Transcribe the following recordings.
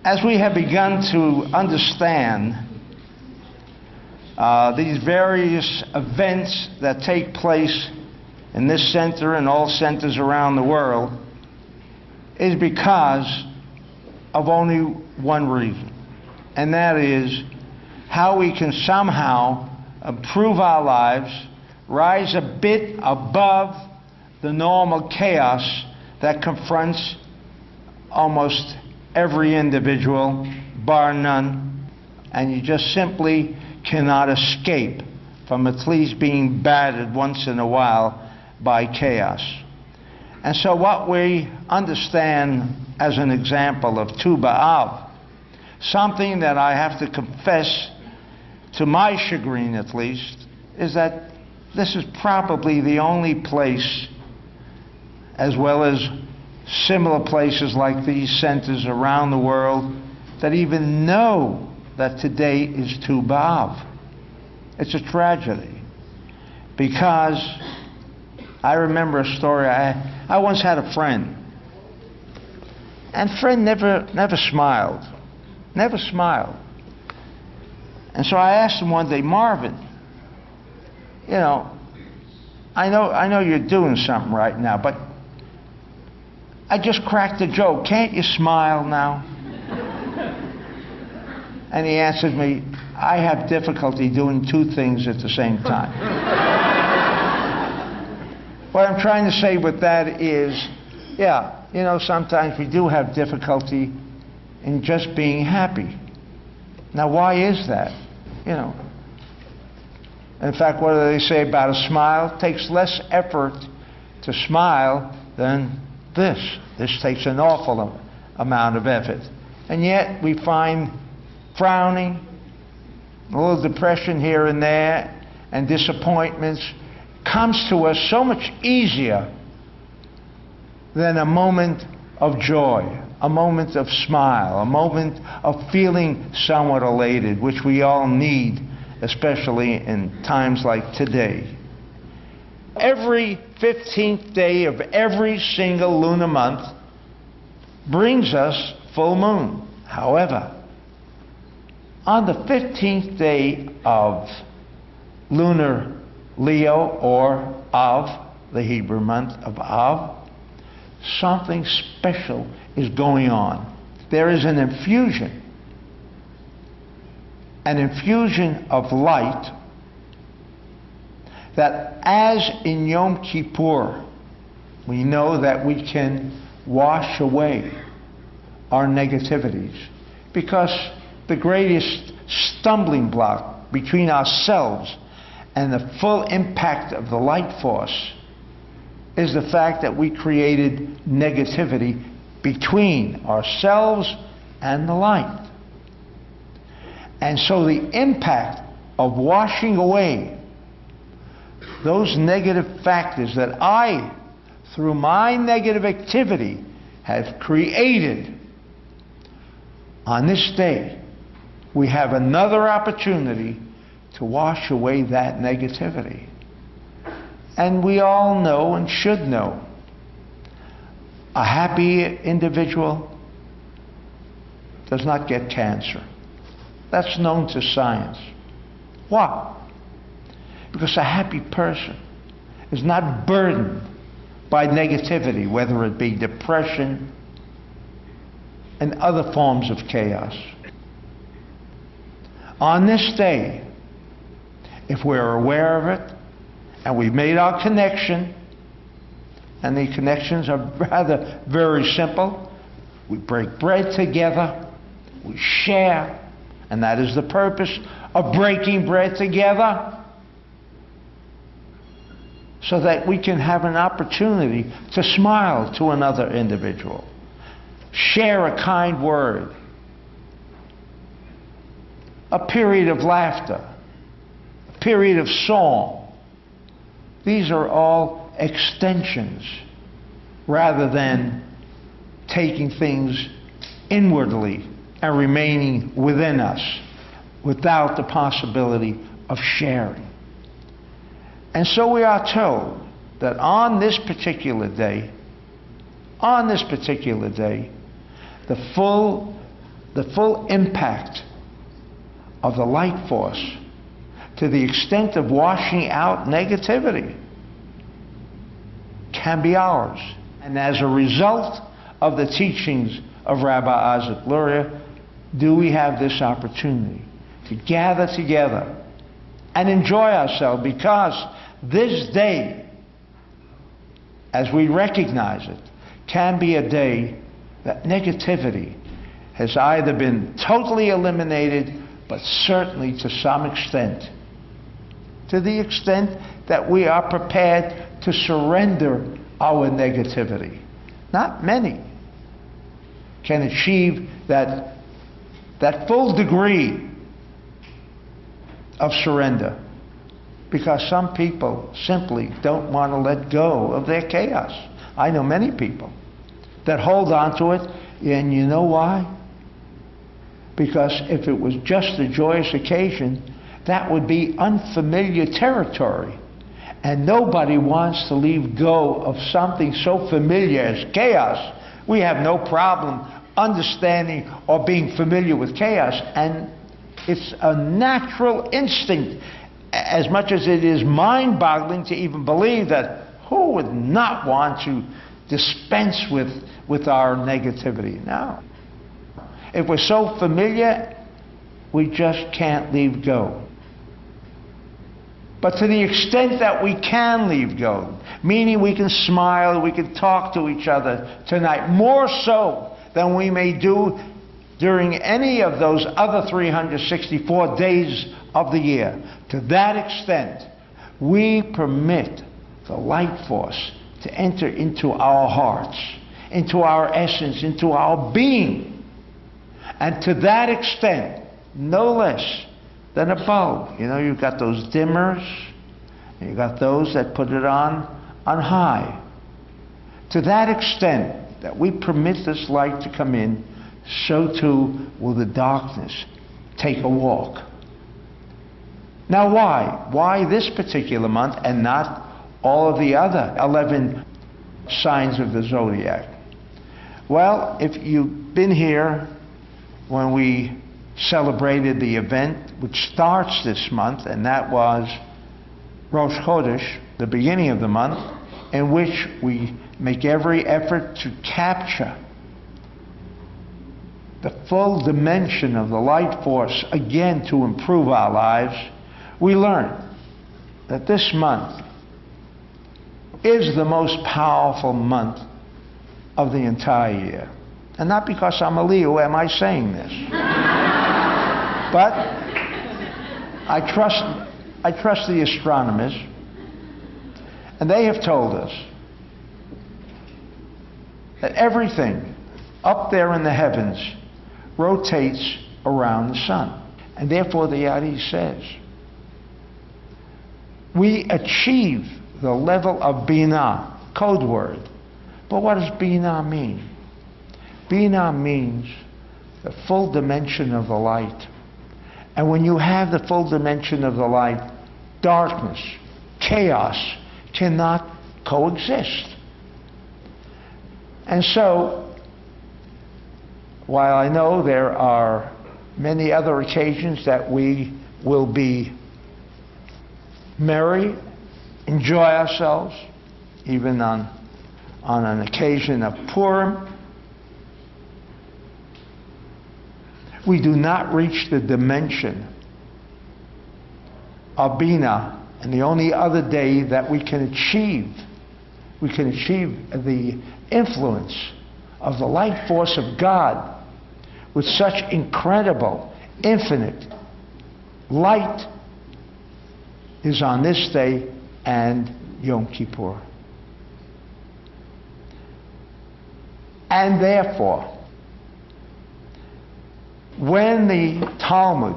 As we have begun to understand these various events that take place in this center and all centers around the world, is because of only one reason, and that is how we can somehow improve our lives, rise a bit above the normal chaos that confronts almost every individual, bar none, and you just simply cannot escape from at least being battered once in a while by chaos. And so what we understand as an example of Tu B'Av, something that I have to confess, to my chagrin at least, is that this is probably the only place, as well as similar places like these centers around the world, that even know that today is Tu B'Av. It's a tragedy, because I remember a story. I once had a friend, and friend never smiled, never smiled. And so I asked him one day, Marvin, you know, I know you're doing something right now, but I just cracked a joke. Can't you smile now? And he answered me, I have difficulty doing two things at the same time. What I'm trying to say with that is, yeah, you know, sometimes we do have difficulty in just being happy. Now, why is that? You know, in fact, what do they say about a smile? It takes less effort to smile than this. This takes an awful amount of effort. And yet we find frowning, a little depression here and there, and disappointments comes to us so much easier than a moment of joy, a moment of smile, a moment of feeling somewhat elated, which we all need, especially in times like today. Every 15th day of every single lunar month brings us full moon. However, on the 15th day of lunar Leo, or Av, the Hebrew month of Av, something special is going on. There is an infusion of light, that as in Yom Kippur, we know that we can wash away our negativities, because the greatest stumbling block between ourselves and the full impact of the light force is the fact that we created negativity between ourselves and the light. And so the impact of washing away those negative factors that I, through my negative activity, have created, on this day, we have another opportunity to wash away that negativity. And we all know and should know, a happy individual does not get cancer. That's known to science. Why? Because a happy person is not burdened by negativity, whether it be depression and other forms of chaos. On this day, if we're aware of it, and we've made our connection, and the connections are rather very simple, we break bread together, we share, and that is the purpose of breaking bread together, so that we can have an opportunity to smile to another individual, share a kind word, a period of laughter, period of song. These are all extensions rather than taking things inwardly and remaining within us without the possibility of sharing. And so we are told that on this particular day, the full the full impact of the light force to the extent of washing out negativity can be ours. And as a result of the teachings of Rabbi Isaac Luria, do we have this opportunity to gather together and enjoy ourselves, because this day, as we recognize it, can be a day that negativity has either been totally eliminated, but certainly to some extent, to the extent that we are prepared to surrender our negativity. Not many can achieve that full degree of surrender, because some people simply don't want to let go of their chaos. I know many people that hold on to it, and you know why? Because if it was just a joyous occasion, that would be unfamiliar territory. And nobody wants to leave go of something so familiar as chaos. We have no problem understanding or being familiar with chaos, and it's a natural instinct, as much as it is mind-boggling to even believe that who would not want to dispense with our negativity. No. If we're so familiar, we just can't leave go. But to the extent that we can leave go, meaning we can smile, we can talk to each other tonight, more so than we may do during any of those other 364 days of the year, to that extent, we permit the light force to enter into our hearts, into our essence, into our being. And to that extent, no less than a bulb. You know, you've got those dimmers, and you've got those that put it on high. To that extent that we permit this light to come in, so too will the darkness take a walk. Now why? Why this particular month and not all of the other 11 signs of the zodiac? Well, if you've been here when we celebrated the event which starts this month, and that was Rosh Chodesh, the beginning of the month, in which we make every effort to capture the full dimension of the light force, again to improve our lives, we learn that this month is the most powerful month of the entire year. And not because I'm a Leo am I saying this. But I trust the astronomers, and they have told us that everything up there in the heavens rotates around the sun. And therefore the Yadi says, we achieve the level of Binah, code word. But what does Binah mean? Binah means the full dimension of the light. And when you have the full dimension of the light, darkness, chaos cannot coexist. And so, while I know there are many other occasions that we will be merry, enjoy ourselves, even on an occasion of Purim, we do not reach the dimension of Bina. And the only other day that we can achieve the influence of the light force of God with such incredible, infinite light is on this day and Yom Kippur. And therefore, when the Talmud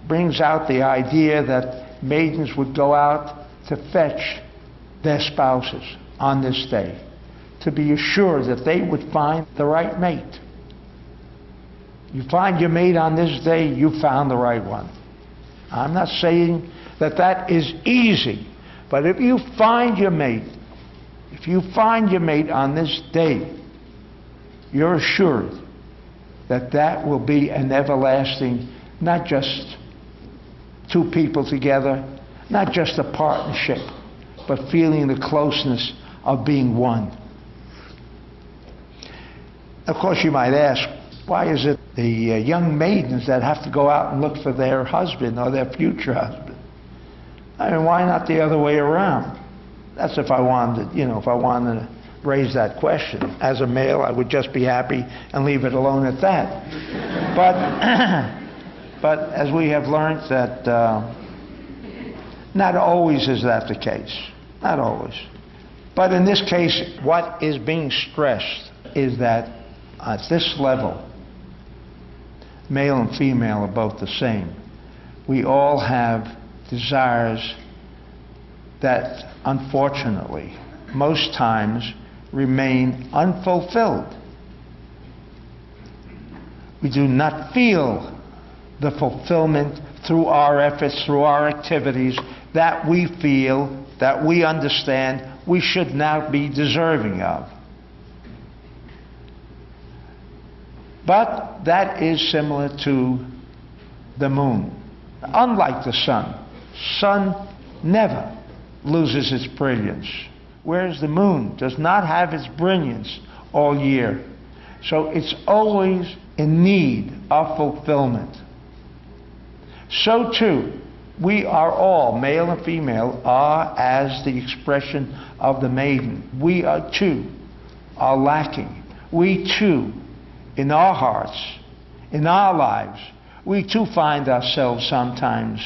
brings out the idea that maidens would go out to fetch their spouses on this day, to be assured that they would find the right mate. You find your mate on this day, you found the right one. I'm not saying that that is easy, but if you find your mate, on this day, you're assured that will be an everlasting, not just two people together, not just a partnership, but feeling the closeness of being one. Of course, you might ask, why is it the young maidens that have to go out and look for their husband or their future husband? I mean, why not the other way around? That's if I wanted to raise that question. As a male, I would just be happy and leave it alone at that. But as we have learned that not always is that the case. Not always. But in this case, what is being stressed is that at this level, male and female are both the same. We all have desires that, unfortunately, most times remain unfulfilled. We do not feel the fulfillment through our efforts, through our activities, that we feel, that we understand we should now be deserving of. But that is similar to the moon. Unlike the sun never loses its brilliance, whereas the moon does not have its brilliance all year. So it's always in need of fulfillment. So too, we are all, male and female, are as the expression of the maiden. We are too are lacking. We too, in our hearts, in our lives, we too find ourselves sometimes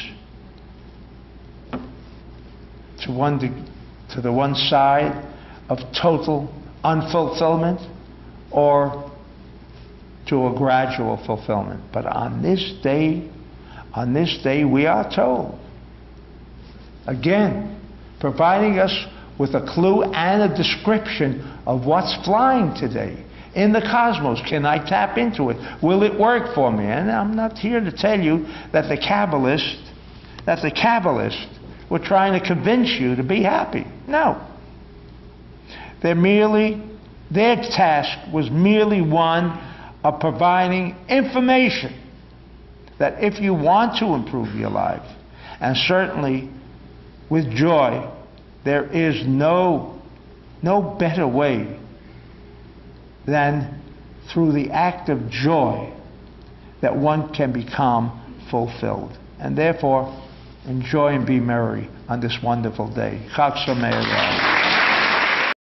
to the one side of total unfulfillment or to a gradual fulfillment. But on this day we are told, again, providing us with a clue and a description of what's flying today in the cosmos. Can I tap into it? Will it work for me? And I'm not here to tell you that the Kabbalists were trying to convince you to be happy. No. Their task was merely one of providing information that if you want to improve your life, and certainly with joy, there is no better way than through the act of joy that one can become fulfilled. And therefore, enjoy and be merry on this wonderful day. Chag Sameach.